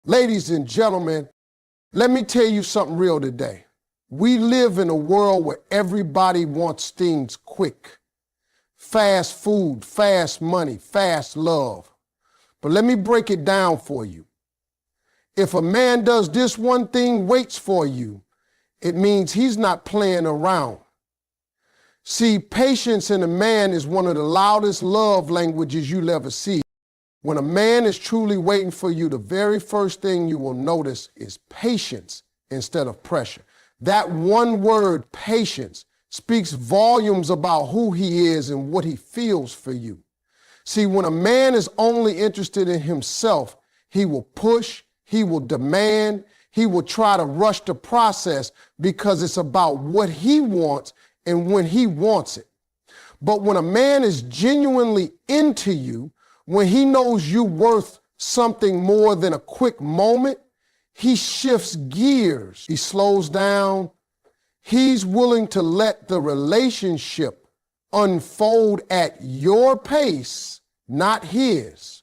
Ladies and gentlemen, let me tell you something real today. We live in a world where everybody wants things quick. Fast food, fast money, fast love. But let me break it down for you. If a man does this one thing, waits for you, it means he's not playing around. See, patience in a man is one of the loudest love languages you'll ever see. When a man is truly waiting for you, the very first thing you will notice is patience instead of pressure. That one word, patience, speaks volumes about who he is and what he feels for you. See, when a man is only interested in himself, he will push, he will demand, he will try to rush the process because it's about what he wants and when he wants it. But when a man is genuinely into you, when he knows you're worth something more than a quick moment, he shifts gears. He slows down. He's willing to let the relationship unfold at your pace, not his.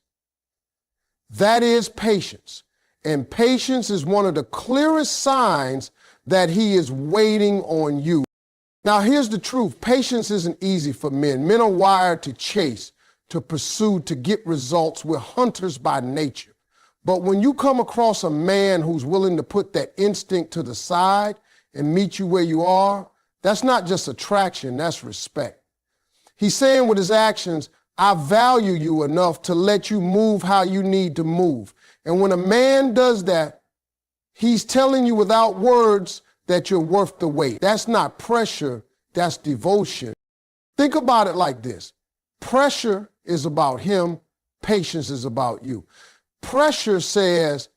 That is patience. And patience is one of the clearest signs that he is waiting on you. Now, here's the truth. Patience isn't easy for men. Men are wired to chase, to pursue, to get results. We're hunters by nature. But when you come across a man who's willing to put that instinct to the side and meet you where you are, that's not just attraction, that's respect. He's saying with his actions, I value you enough to let you move how you need to move. And when a man does that, he's telling you without words that you're worth the wait. That's not pressure, that's devotion. Think about it like this. Pressure is about him, patience is about you. Pressure says,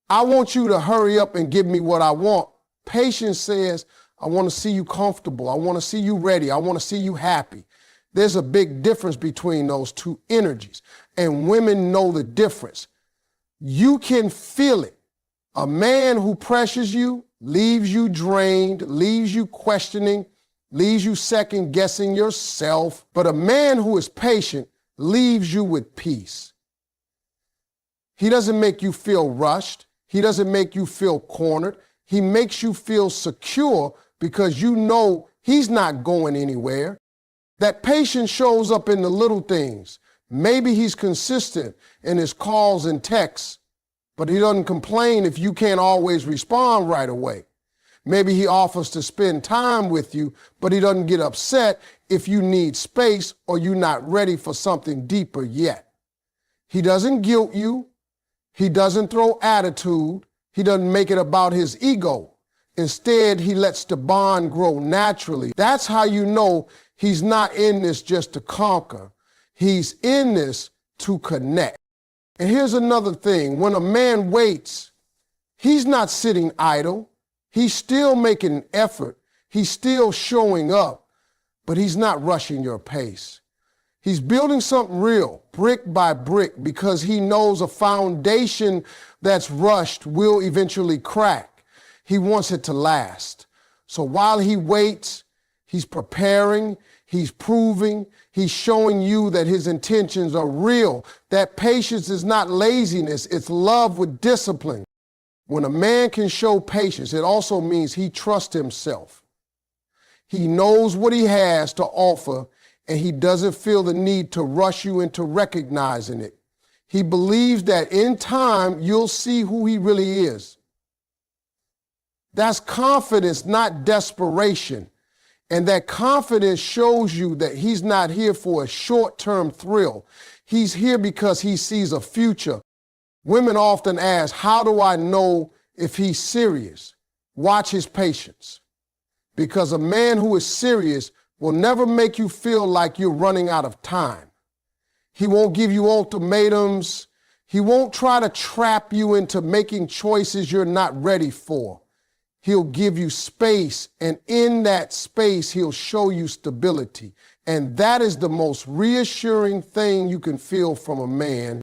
I want you to hurry up and give me what I want. Patience says, I want to see you comfortable. I want to see you ready. I want to see you happy. There's a big difference between those two energies, and women know the difference. You can feel it. A man who pressures you leaves you drained, leaves you questioning, leaves you second guessing yourself. But a man who is patient leaves you with peace. He doesn't make you feel rushed. He doesn't make you feel cornered. He makes you feel secure because you know he's not going anywhere. That patience shows up in the little things. Maybe he's consistent in his calls and texts, but he doesn't complain if you can't always respond right away. Maybe he offers to spend time with you, but he doesn't get upset if you need space or you're not ready for something deeper yet. He doesn't guilt you. He doesn't throw attitude. He doesn't make it about his ego. Instead, he lets the bond grow naturally. That's how you know he's not in this just to conquer. He's in this to connect. And here's another thing. When a man waits, he's not sitting idle. He's still making an effort. He's still showing up, but he's not rushing your pace. He's building something real, brick by brick, because he knows a foundation that's rushed will eventually crack. He wants it to last. So while he waits, he's preparing, he's proving, he's showing you that his intentions are real. That patience is not laziness, it's love with discipline. When a man can show patience, it also means he trusts himself. He knows what he has to offer, and he doesn't feel the need to rush you into recognizing it. He believes that in time, you'll see who he really is. That's confidence, not desperation. And that confidence shows you that he's not here for a short-term thrill. He's here because he sees a future. Women often ask, how do I know if he's serious? Watch his patience. Because a man who is serious will never make you feel like you're running out of time. He won't give you ultimatums. He won't try to trap you into making choices you're not ready for. He'll give you space, and in that space, he'll show you stability. And that is the most reassuring thing you can feel from a man.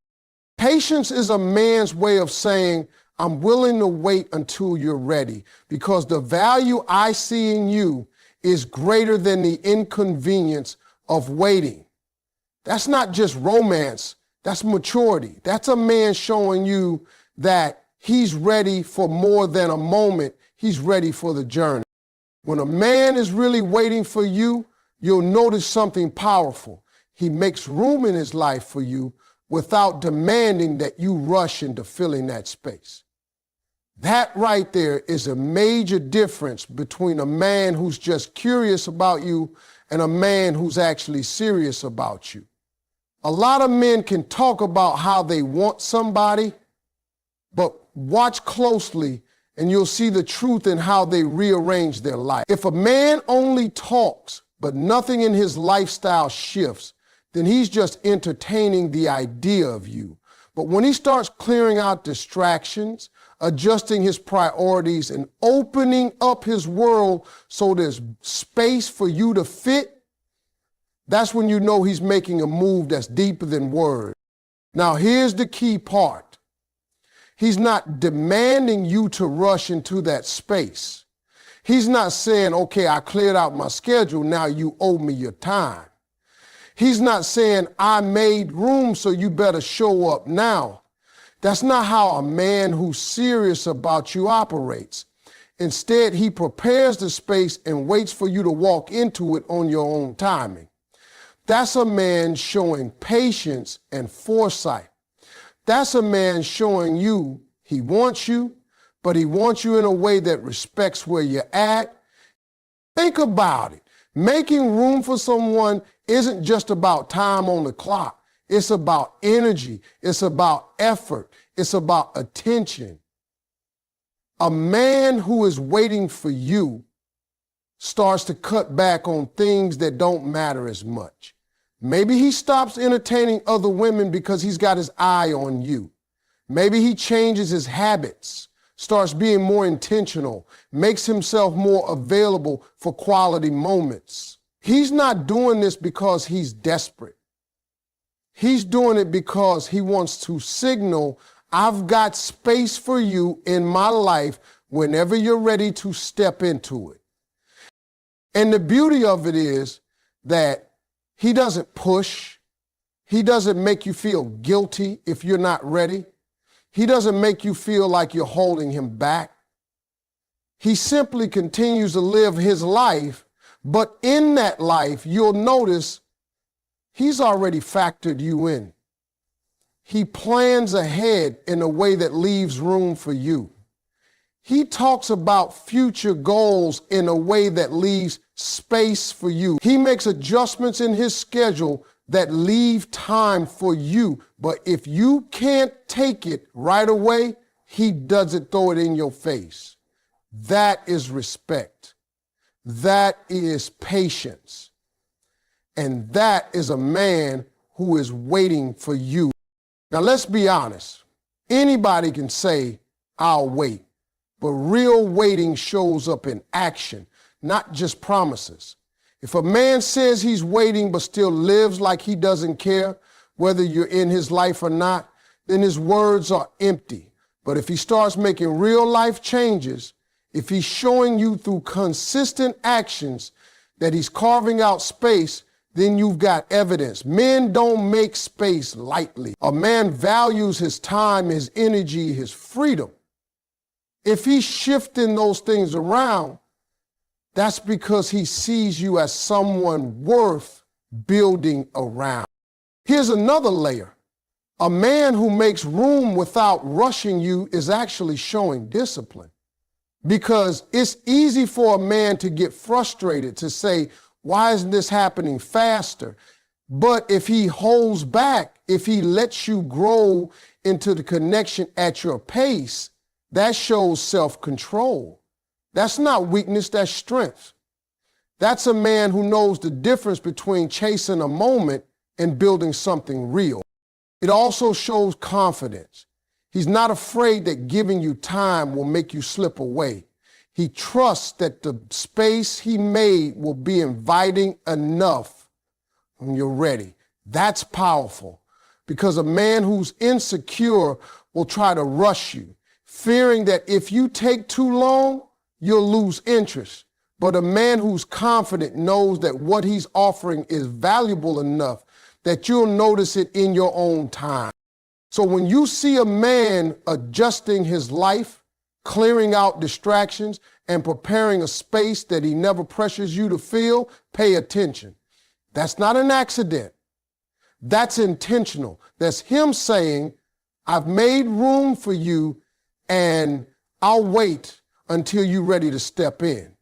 Patience is a man's way of saying, I'm willing to wait until you're ready, because the value I see in you is greater than the inconvenience of waiting. That's not just romance, that's maturity. That's a man showing you that he's ready for more than a moment. He's ready for the journey. When a man is really waiting for you, you'll notice something powerful. He makes room in his life for you without demanding that you rush into filling that space. That right there is a major difference between a man who's just curious about you and a man who's actually serious about you. A lot of men can talk about how they want somebody, but watch closely and you'll see the truth in how they rearrange their life. If a man only talks, but nothing in his lifestyle shifts, then he's just entertaining the idea of you. But when he starts clearing out distractions, adjusting his priorities, and opening up his world so there's space for you to fit, that's when you know he's making a move that's deeper than words. Now, here's the key part. He's not demanding you to rush into that space. He's not saying, okay, I cleared out my schedule, now you owe me your time. He's not saying, I made room, so you better show up now. That's not how a man who's serious about you operates. Instead, he prepares the space and waits for you to walk into it on your own timing. That's a man showing patience and foresight. That's a man showing you he wants you, but he wants you in a way that respects where you're at. Think about it. Making room for someone isn't just about time on the clock. It's about energy. It's about effort. It's about attention. A man who is waiting for you starts to cut back on things that don't matter as much. Maybe he stops entertaining other women because he's got his eye on you. Maybe he changes his habits, starts being more intentional, makes himself more available for quality moments. He's not doing this because he's desperate. He's doing it because he wants to signal, I've got space for you in my life whenever you're ready to step into it. And the beauty of it is that he doesn't push. He doesn't make you feel guilty if you're not ready. He doesn't make you feel like you're holding him back. He simply continues to live his life, but in that life, you'll notice he's already factored you in. He plans ahead in a way that leaves room for you. He talks about future goals in a way that leaves space for you. He makes adjustments in his schedule that leave time for you. But if you can't take it right away, he doesn't throw it in your face. That is respect. That is patience. And that is a man who is waiting for you. Now, let's be honest. Anybody can say, I'll wait. But real waiting shows up in action, not just promises. If a man says he's waiting but still lives like he doesn't care whether you're in his life or not, then his words are empty. But if he starts making real life changes, if he's showing you through consistent actions that he's carving out space, then you've got evidence. Men don't make space lightly. A man values his time, his energy, his freedom. If he's shifting those things around, that's because he sees you as someone worth building around. Here's another layer. A man who makes room without rushing you is actually showing discipline. Because it's easy for a man to get frustrated, to say, why isn't this happening faster? But if he holds back, if he lets you grow into the connection at your pace, that shows self-control. That's not weakness, that's strength. That's a man who knows the difference between chasing a moment and building something real. It also shows confidence. He's not afraid that giving you time will make you slip away. He trusts that the space he made will be inviting enough when you're ready. That's powerful, because a man who's insecure will try to rush you, fearing that if you take too long, you'll lose interest. But a man who's confident knows that what he's offering is valuable enough that you'll notice it in your own time. So when you see a man adjusting his life, clearing out distractions, and preparing a space that he never pressures you to fill, pay attention. That's not an accident. That's intentional. That's him saying, I've made room for you and I'll wait until you're ready to step in.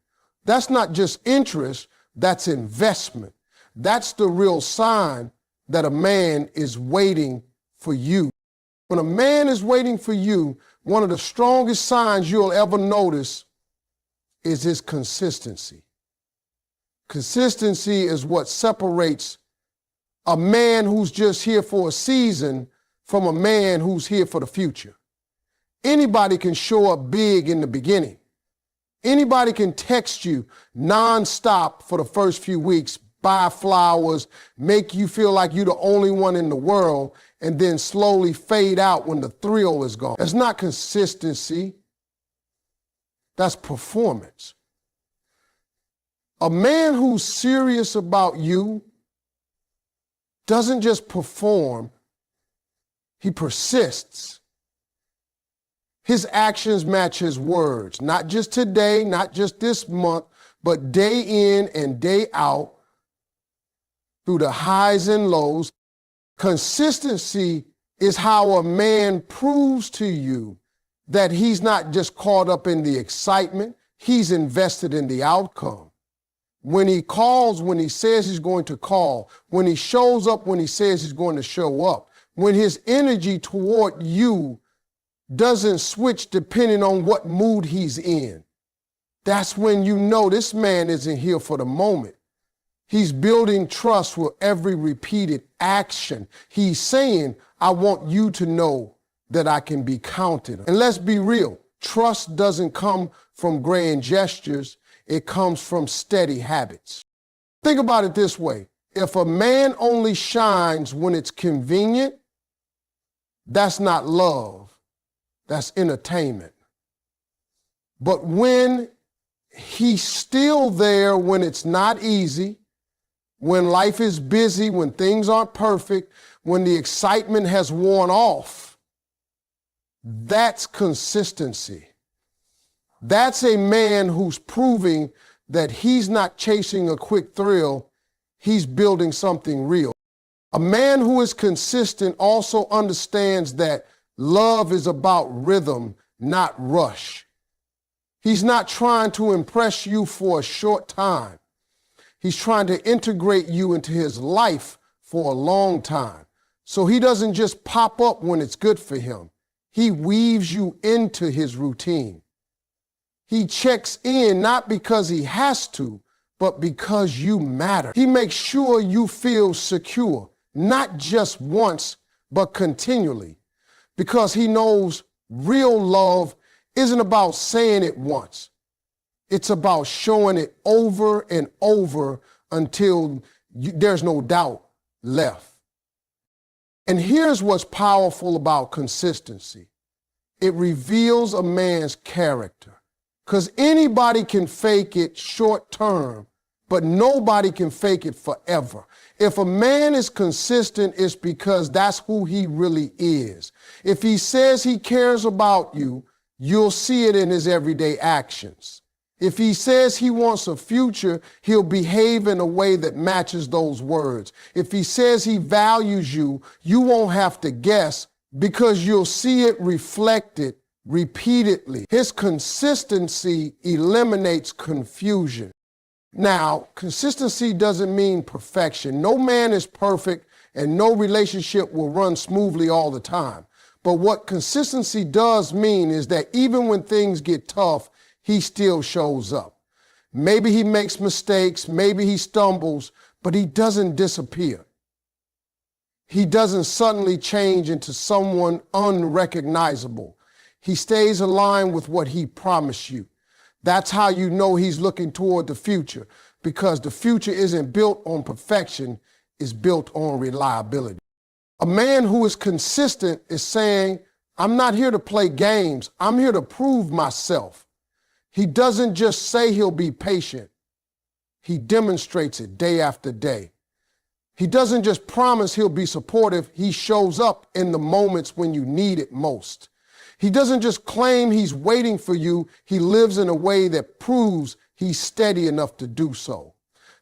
That's not just interest, that's investment. That's the real sign that a man is waiting for you. When a man is waiting for you, one of the strongest signs you'll ever notice is his consistency. Consistency is what separates a man who's just here for a season from a man who's here for the future. Anybody can show up big in the beginning. Anybody can text you nonstop for the first few weeks, buy flowers, make you feel like you're the only one in the world, and then slowly fade out when the thrill is gone. That's not consistency. That's performance. A man who's serious about you doesn't just perform, he persists. His actions match his words, not just today, not just this month, but day in and day out, through the highs and lows. Consistency is how a man proves to you that he's not just caught up in the excitement, he's invested in the outcome. When he calls, when he says he's going to call, when he shows up, when he says he's going to show up, when his energy toward you doesn't switch depending on what mood he's in, that's when you know this man isn't here for the moment. He's building trust with every repeated action. He's saying, I want you to know that I can be counted on. And let's be real, trust doesn't come from grand gestures, it comes from steady habits. Think about it this way. If a man only shines when it's convenient, that's not love, that's entertainment. But when he's still there when it's not easy, when life is busy, when things aren't perfect, when the excitement has worn off, that's consistency. That's a man who's proving that he's not chasing a quick thrill, he's building something real. A man who is consistent also understands that love is about rhythm, not rush. He's not trying to impress you for a short time. He's trying to integrate you into his life for a long time. So he doesn't just pop up when it's good for him. He weaves you into his routine. He checks in not because he has to, but because you matter. He makes sure you feel secure, not just once, but continually, because he knows real love isn't about saying it once. It's about showing it over and over until there's no doubt left. And here's what's powerful about consistency. It reveals a man's character. Because anybody can fake it short term, but nobody can fake it forever. If a man is consistent, it's because that's who he really is. If he says he cares about you, you'll see it in his everyday actions. If he says he wants a future, he'll behave in a way that matches those words. If he says he values you, you won't have to guess because you'll see it reflected repeatedly. His consistency eliminates confusion. Now, consistency doesn't mean perfection. No man is perfect and no relationship will run smoothly all the time. But what consistency does mean is that even when things get tough, he still shows up. Maybe he makes mistakes, maybe he stumbles, but he doesn't disappear. He doesn't suddenly change into someone unrecognizable. He stays aligned with what he promised you. That's how you know he's looking toward the future, because the future isn't built on perfection, it's built on reliability. A man who is consistent is saying, I'm not here to play games, I'm here to prove myself. He doesn't just say he'll be patient, he demonstrates it day after day. He doesn't just promise he'll be supportive, he shows up in the moments when you need it most. He doesn't just claim he's waiting for you, he lives in a way that proves he's steady enough to do so.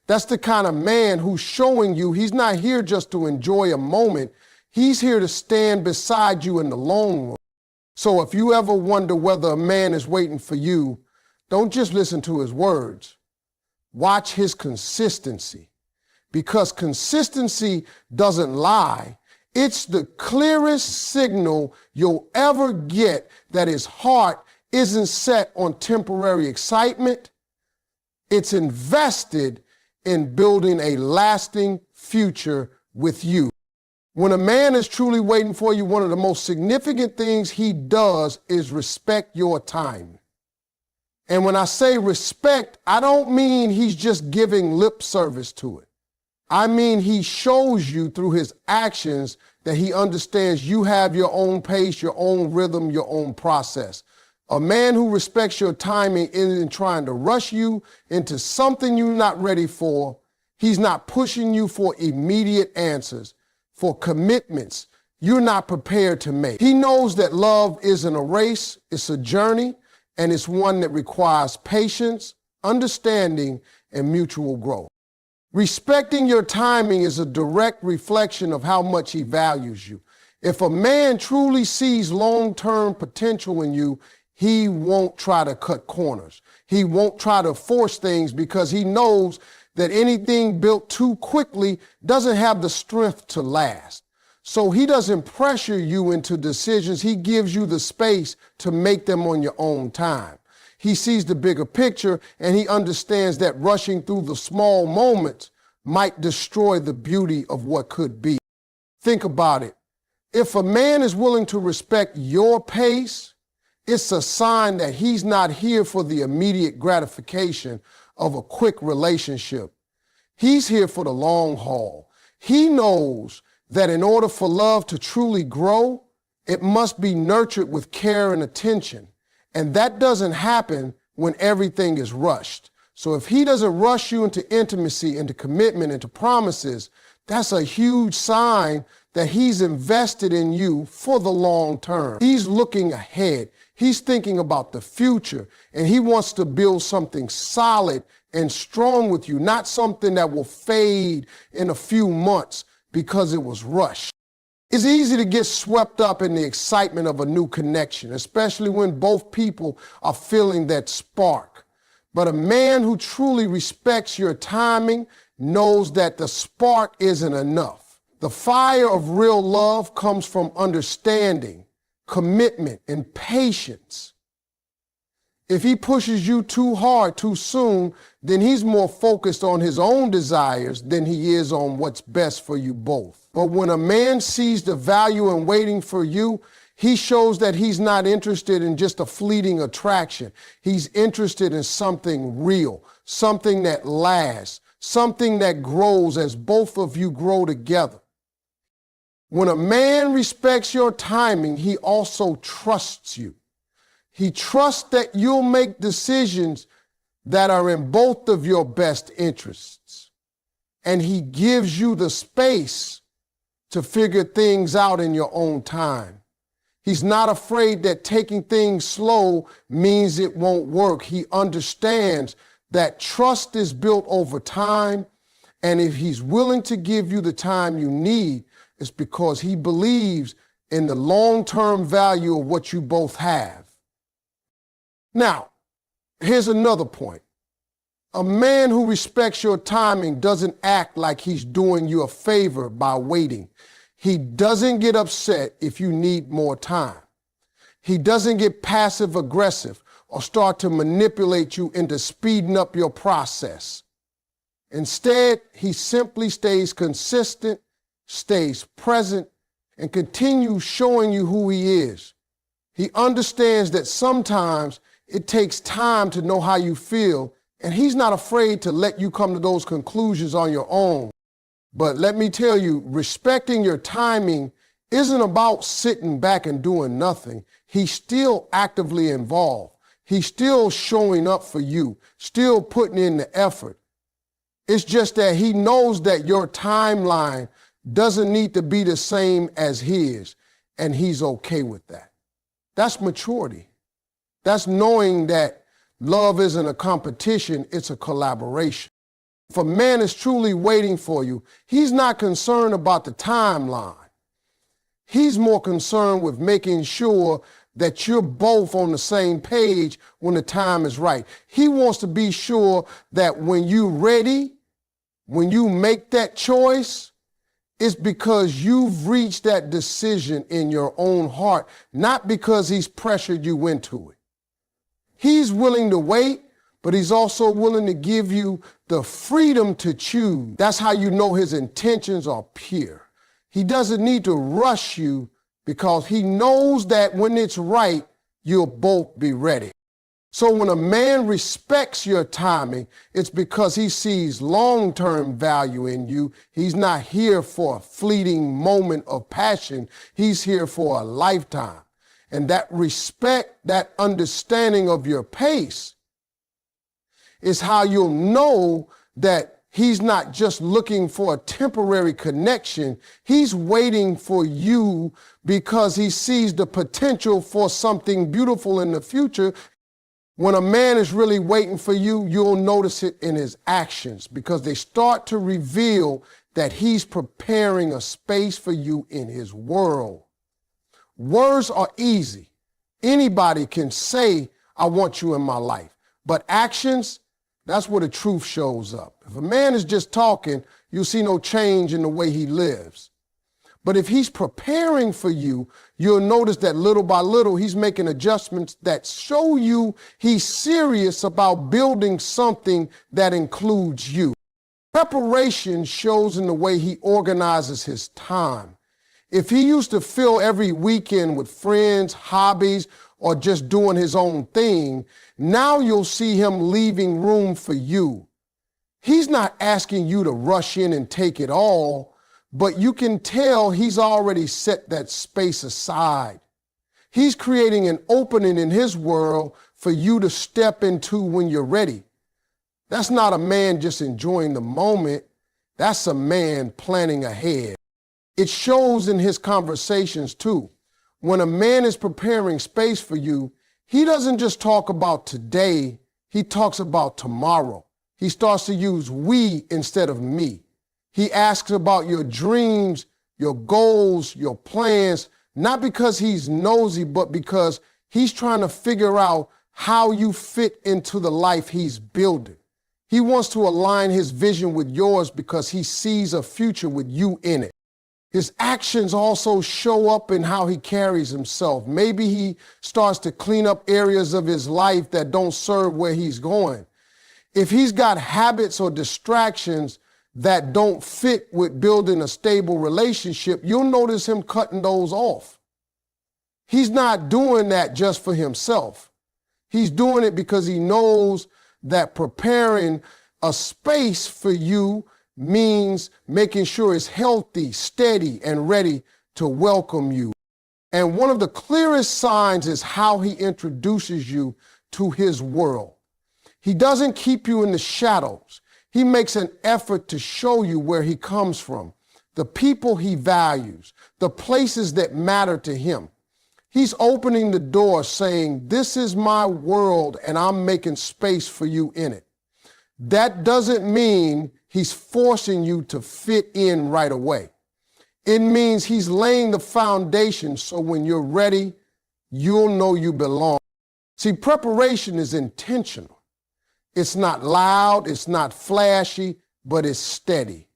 That's the kind of man who's showing you he's not here just to enjoy a moment, he's here to stand beside you in the long run. So if you ever wonder whether a man is waiting for you, don't just listen to his words. Watch his consistency. Because consistency doesn't lie. It's the clearest signal you'll ever get that his heart isn't set on temporary excitement. It's invested in building a lasting future with you. When a man is truly waiting for you, one of the most significant things he does is respect your time. And when I say respect, I don't mean he's just giving lip service to it. I mean he shows you through his actions that he understands you have your own pace, your own rhythm, your own process. A man who respects your timing isn't trying to rush you into something you're not ready for. He's not pushing you for immediate answers, for commitments you're not prepared to make. He knows that love isn't a race, it's a journey, and it's one that requires patience, understanding, and mutual growth. Respecting your timing is a direct reflection of how much he values you. If a man truly sees long-term potential in you, he won't try to cut corners. He won't try to force things because he knows that anything built too quickly doesn't have the strength to last. So he doesn't pressure you into decisions. He gives you the space to make them on your own time. He sees the bigger picture and he understands that rushing through the small moments might destroy the beauty of what could be. Think about it. If a man is willing to respect your pace, it's a sign that he's not here for the immediate gratification of a quick relationship. He's here for the long haul. He knows that in order for love to truly grow, it must be nurtured with care and attention. And that doesn't happen when everything is rushed. So if he doesn't rush you into intimacy, into commitment, into promises, that's a huge sign that he's invested in you for the long term. He's looking ahead. He's thinking about the future, and he wants to build something solid and strong with you, not something that will fade in a few months because it was rushed. It's easy to get swept up in the excitement of a new connection, especially when both people are feeling that spark. But a man who truly respects your timing knows that the spark isn't enough. The fire of real love comes from understanding, commitment, and patience. If he pushes you too hard too soon, then he's more focused on his own desires than he is on what's best for you both. But when a man sees the value in waiting for you, he shows that he's not interested in just a fleeting attraction. He's interested in something real, something that lasts, something that grows as both of you grow together. When a man respects your timing, he also trusts you. He trusts that you'll make decisions that are in both of your best interests. And he gives you the space to figure things out in your own time. He's not afraid that taking things slow means it won't work. He understands that trust is built over time, and if he's willing to give you the time you need, it's because he believes in the long-term value of what you both have. Now, here's another point. A man who respects your timing doesn't act like he's doing you a favor by waiting. He doesn't get upset if you need more time. He doesn't get passive aggressive or start to manipulate you into speeding up your process. Instead, he simply stays consistent, stays present, and continues showing you who he is. He understands that sometimes it takes time to know how you feel, and he's not afraid to let you come to those conclusions on your own. But let me tell you, respecting your timing isn't about sitting back and doing nothing. He's still actively involved. He's still showing up for you, still putting in the effort. It's just that he knows that your timeline doesn't need to be the same as his, and he's okay with that. That's maturity. That's knowing that love isn't a competition, it's a collaboration. If a man is truly waiting for you, he's not concerned about the timeline. He's more concerned with making sure that you're both on the same page when the time is right. He wants to be sure that when you're ready, when you make that choice, it's because you've reached that decision in your own heart, not because he's pressured you into it. He's willing to wait, but he's also willing to give you the freedom to choose. That's how you know his intentions are pure. He doesn't need to rush you because he knows that when it's right, you'll both be ready. So when a man respects your timing, it's because he sees long-term value in you. He's not here for a fleeting moment of passion. He's here for a lifetime. And that respect, that understanding of your pace is how you'll know that he's not just looking for a temporary connection. He's waiting for you because he sees the potential for something beautiful in the future. When a man is really waiting for you, you'll notice it in his actions because they start to reveal that he's preparing a space for you in his world. Words are easy. Anybody can say, I want you in my life. But actions, that's where the truth shows up. If a man is just talking, you'll see no change in the way he lives. But if he's preparing for you, you'll notice that little by little, he's making adjustments that show you he's serious about building something that includes you. Preparation shows in the way he organizes his time. If he used to fill every weekend with friends, hobbies, or just doing his own thing, now you'll see him leaving room for you. He's not asking you to rush in and take it all, but you can tell he's already set that space aside. He's creating an opening in his world for you to step into when you're ready. That's not a man just enjoying the moment. That's a man planning ahead. It shows in his conversations too. When a man is preparing space for you, he doesn't just talk about today, he talks about tomorrow. He starts to use we instead of me. He asks about your dreams, your goals, your plans, not because he's nosy, but because he's trying to figure out how you fit into the life he's building. He wants to align his vision with yours because he sees a future with you in it. His actions also show up in how he carries himself. Maybe he starts to clean up areas of his life that don't serve where he's going. If he's got habits or distractions that don't fit with building a stable relationship, you'll notice him cutting those off. He's not doing that just for himself. He's doing it because he knows that preparing a space for you means making sure it's healthy, steady, and ready to welcome you. And one of the clearest signs is how he introduces you to his world. He doesn't keep you in the shadows. He makes an effort to show you where he comes from, the people he values, the places that matter to him. He's opening the door saying, this is my world and I'm making space for you in it. That doesn't mean he's forcing you to fit in right away. It means he's laying the foundation so when you're ready, you'll know you belong. See, preparation is intentional. It's not loud, it's not flashy, but it's steady.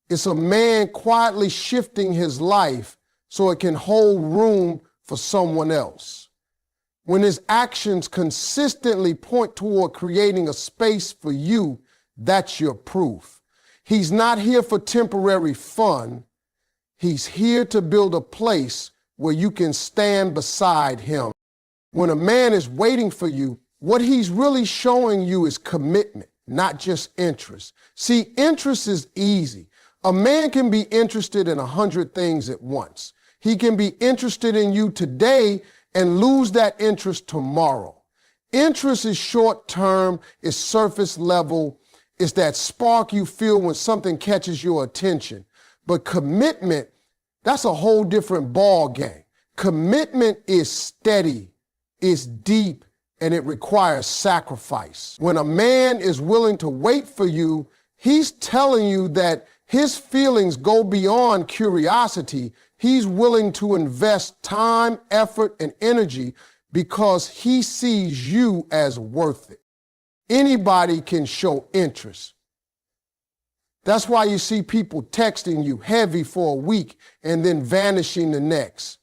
It's a man quietly shifting his life so it can hold room for someone else. When his actions consistently point toward creating a space for you, that's your proof. He's not here for temporary fun. He's here to build a place where you can stand beside him. When a man is waiting for you, what he's really showing you is commitment, not just interest. See, interest is easy. A man can be interested in 100 things at once. He can be interested in you today and lose that interest tomorrow. Interest is short term, it's surface level, It's that spark you feel when something catches your attention. But commitment, that's a whole different ball game. Commitment is steady, it's deep, and it requires sacrifice. When a man is willing to wait for you, he's telling you that his feelings go beyond curiosity. He's willing to invest time, effort, and energy because he sees you as worth it. Anybody can show interest. That's why you see people texting you heavy for a week and then vanishing the next.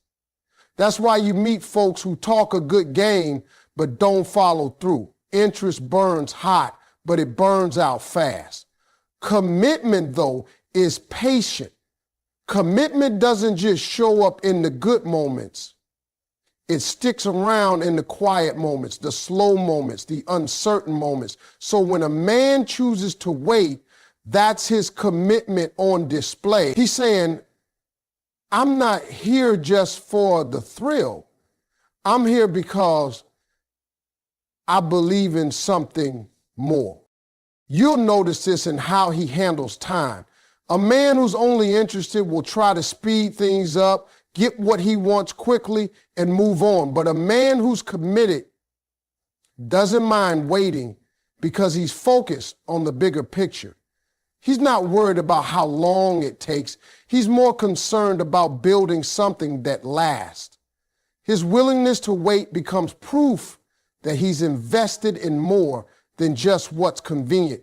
That's why you meet folks who talk a good game but don't follow through. Interest burns hot, but it burns out fast. Commitment, though, is patient. Commitment doesn't just show up in the good moments. It sticks around in the quiet moments, the slow moments, the uncertain moments. So when a man chooses to wait, that's his commitment on display. He's saying, I'm not here just for the thrill. I'm here because I believe in something more. You'll notice this in how he handles time. A man who's only interested will try to speed things up, get what he wants quickly, and move on. But a man who's committed doesn't mind waiting because he's focused on the bigger picture. He's not worried about how long it takes. He's more concerned about building something that lasts. His willingness to wait becomes proof that he's invested in more than just what's convenient.